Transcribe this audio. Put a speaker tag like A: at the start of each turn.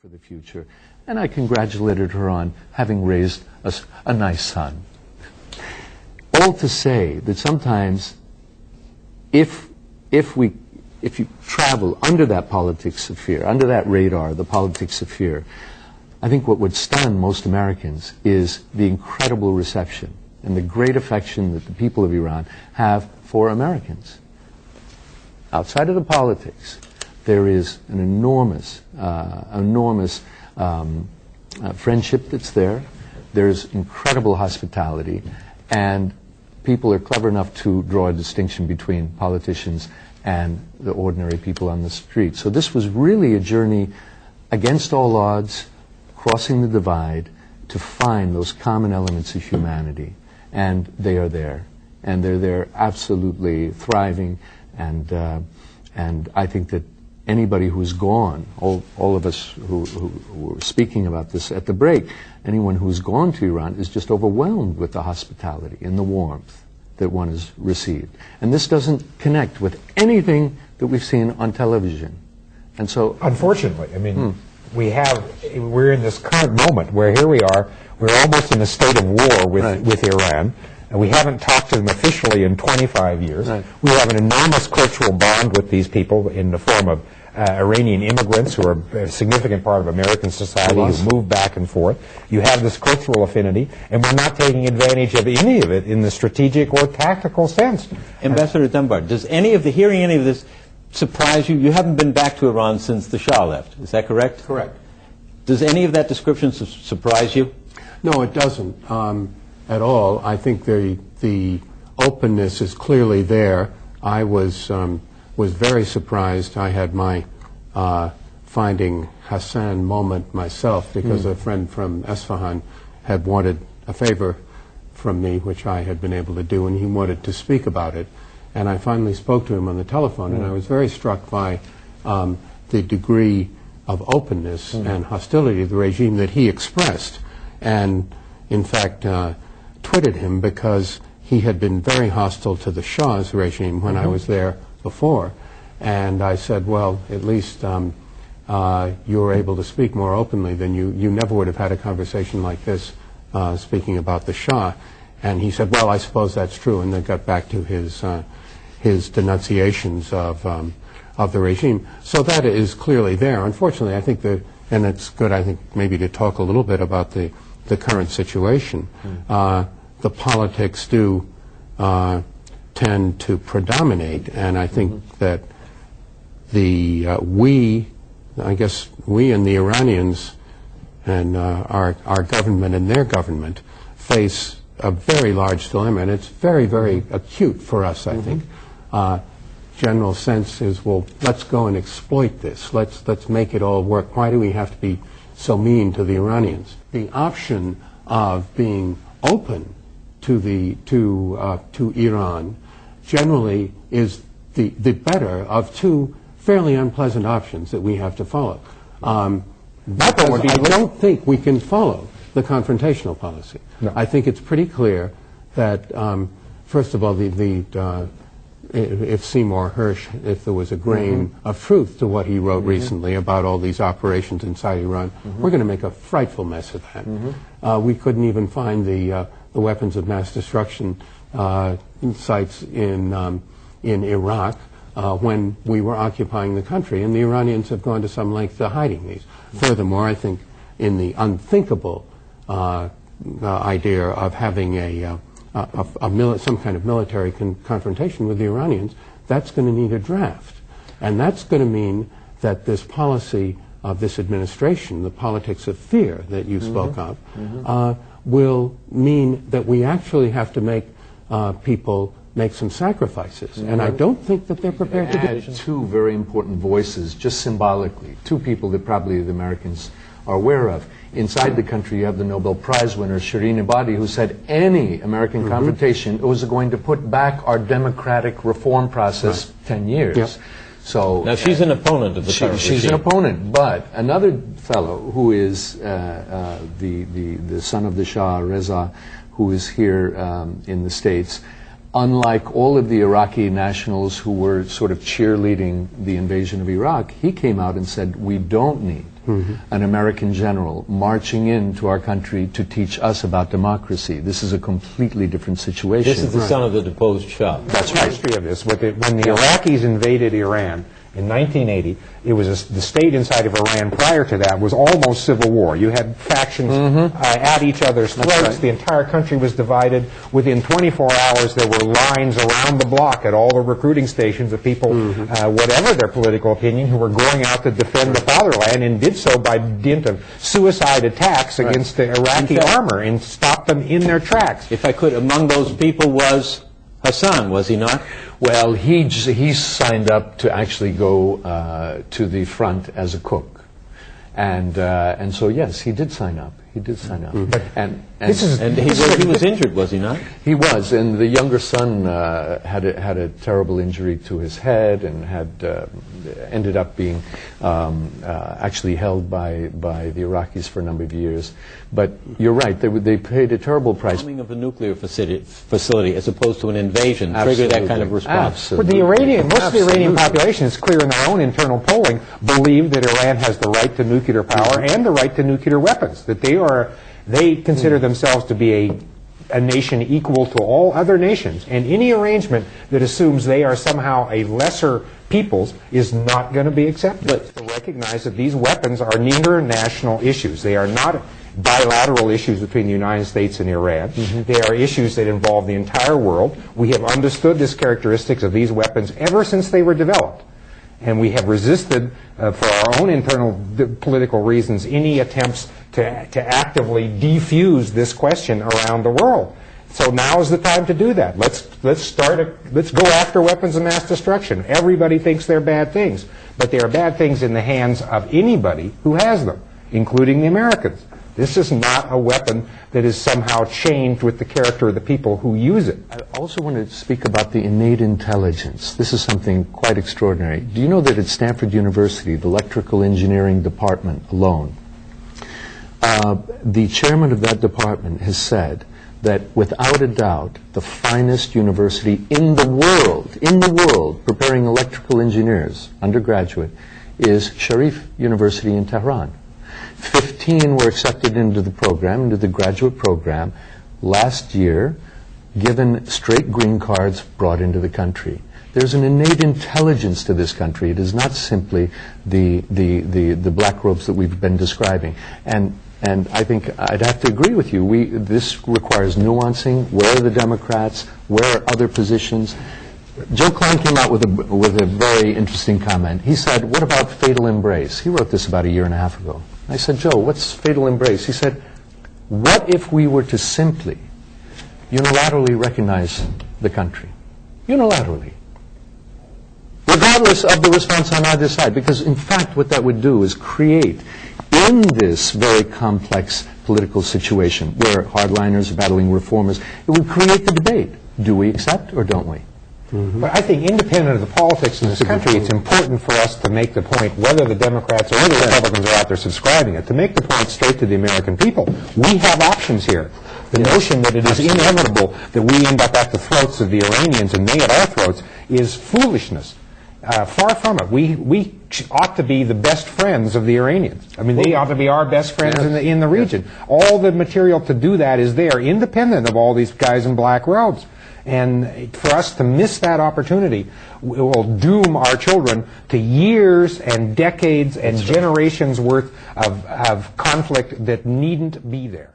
A: for the future, and I congratulated her on having raised a nice son. All to say that sometimes if you travel under that politics of fear, under that radar, the politics of fear, I think what would stun most Americans is the incredible reception and the great affection that the people of Iran have for Americans. Outside of the politics, there is an enormous friendship that's there. There's incredible hospitality, and people are clever enough to draw a distinction between politicians and the ordinary people on the street. So this was really a journey against all odds, crossing the divide to find those common elements of humanity. And they are there. And they're there absolutely thriving. And I think that anybody who's gone, all of us who were speaking about this at the break, anyone who's gone to Iran is just overwhelmed with the hospitality and the warmth that one has received. And this doesn't connect with anything that we've seen on television. And so,
B: unfortunately, I mean, we're in this current moment where here we are, we're almost in a state of war with Iran. And we haven't talked to them officially in 25 years. Right. We have an enormous cultural bond with these people in the form of Iranian immigrants who are a significant part of American society who move back and forth. You have this cultural affinity, and we're not taking advantage of any of it in the strategic or tactical sense.
C: Ambassador Dunbar, does hearing any of this surprise you? You haven't been back to Iran since the Shah left, is that correct?
D: Correct.
C: Does any of that description surprise you?
D: No, it doesn't. At all. I think the openness is clearly there. I was very surprised. I had my finding Hassan moment myself because a friend from Esfahan had wanted a favor from me, which I had been able to do, and he wanted to speak about it. And I finally spoke to him on the telephone, and I was very struck by the degree of openness and hostility of the regime that he expressed. And in fact, twitted him because he had been very hostile to the Shah's regime when I was there before. And I said, well, at least you were able to speak more openly than you never would have had a conversation like this speaking about the Shah. And he said, well, I suppose that's true, and then got back to his denunciations of the regime. So that is clearly there. Unfortunately, I think and it's good, I think, maybe to talk a little bit about the current situation. The politics do tend to predominate, and I think that I guess we and the Iranians and our government and their government face a very large dilemma, and it's very, very acute for us, I think. General sense is, well, let's go and exploit this. Let's make it all work. Why do we have to be so mean to the Iranians? The option of being open to Iran generally is the better of two fairly unpleasant options that we have to follow. I don't think we can follow the confrontational policy. No. I think it's pretty clear that, first of all, if Seymour Hersh, if there was a grain of truth to what he wrote recently about all these operations inside Iran, we're going to make a frightful mess of that. We couldn't even find the weapons of mass destruction sites in Iraq when we were occupying the country, and the Iranians have gone to some length to hiding these. Furthermore, I think in the unthinkable idea of having some kind of military confrontation with the Iranians, that's going to need a draft. And that's going to mean that this policy of this administration, the politics of fear that you spoke of, will mean that we actually have to make people make some sacrifices. And I don't think that they're prepared to do it.
A: Two very important voices, just symbolically, two people that probably the Americans are aware of. Inside the country, you have the Nobel Prize winner, Shirin Ebadi, who said any American confrontation was going to put back our democratic reform process 10 years. Yep. So
C: now she's an opponent of the current regime.
A: She's an opponent, but another fellow who is the son of the Shah, Reza, who is here in the States, unlike all of the Iraqi nationals who were sort of cheerleading the invasion of Iraq, he came out and said, we don't need an American general marching into our country to teach us about democracy. This is a completely different situation.
C: This is the son of the deposed Shah.
B: That's right. The history of this. When the Iraqis invaded Iran in 1980, it was the state inside of Iran prior to that was almost civil war. You had factions at each other's throats. Right. The entire country was divided. Within 24 hours, there were lines around the block at all the recruiting stations of people, whatever their political opinion, who were going out to defend the fatherland, and did so by dint of suicide attacks against the Iraqi armor and stopped them in their tracks.
C: If I could, among those people was Hassan, was he not?
A: Well, he signed up to actually go to the front as a cook, and so yes, he did sign up. He did sign up, and
C: he was injured, was he not?
A: He was, and the younger son had a terrible injury to his head, and had ended up being actually held by the Iraqis for a number of years. But you're right; they paid a terrible price.
C: Bombing of a nuclear facility as opposed to an invasion triggered that kind of response.
B: Most of the Iranian population, it's clear in their own internal polling, believe that Iran has the right to nuclear power and the right to nuclear weapons. That they consider themselves to be a nation equal to all other nations, and any arrangement that assumes they are somehow a lesser peoples is not going to be accepted. But to recognize that these weapons are neither national issues. They are not bilateral issues between the United States and Iran. They are issues that involve the entire world. We have understood this characteristics of these weapons ever since they were developed. And we have resisted, for our own internal political reasons, any attempts to actively defuse this question around the world. So now is the time to do that. Let's go after weapons of mass destruction. Everybody thinks they're bad things, but they are bad things in the hands of anybody who has them, including the Americans. This is not a weapon that is somehow changed with the character of the people who use it.
A: I also want to speak about the innate intelligence. This is something quite extraordinary. Do you know that at Stanford University, the electrical engineering department alone, the chairman of that department has said that without a doubt, the finest university in the world, preparing electrical engineers, undergraduate, is Sharif University in Tehran. 15 were accepted into the program, into the graduate program, last year, given straight green cards, brought into the country. There's an innate intelligence to this country. It is not simply the black robes that we've been describing. And I think I'd have to agree with you. This requires nuancing. Where are the Democrats? Where are other positions? Joe Klein came out with a very interesting comment. He said, what about fatal embrace? He wrote this about a year and a half ago. I said, Joe, what's fatal embrace? He said, what if we were to simply unilaterally recognize the country? Unilaterally. Regardless of the response on either side. Because, in fact, what that would do is create, in this very complex political situation where hardliners are battling reformers, it would create the debate. Do we accept or don't we?
B: But I think independent of the politics in this country, it's important for us to make the point, whether the Democrats or the Republicans are out there subscribing it, to make the point straight to the American people. We have options here. The notion that it is inevitable that we end up at the throats of the Iranians and they at our throats is foolishness. Far from it. We ought to be the best friends of the Iranians. I mean, they ought to be our best friends in the region. All the material to do that is there, independent of all these guys in black robes. And for us to miss that opportunity will doom our children to years and decades and generations worth of conflict that needn't be there.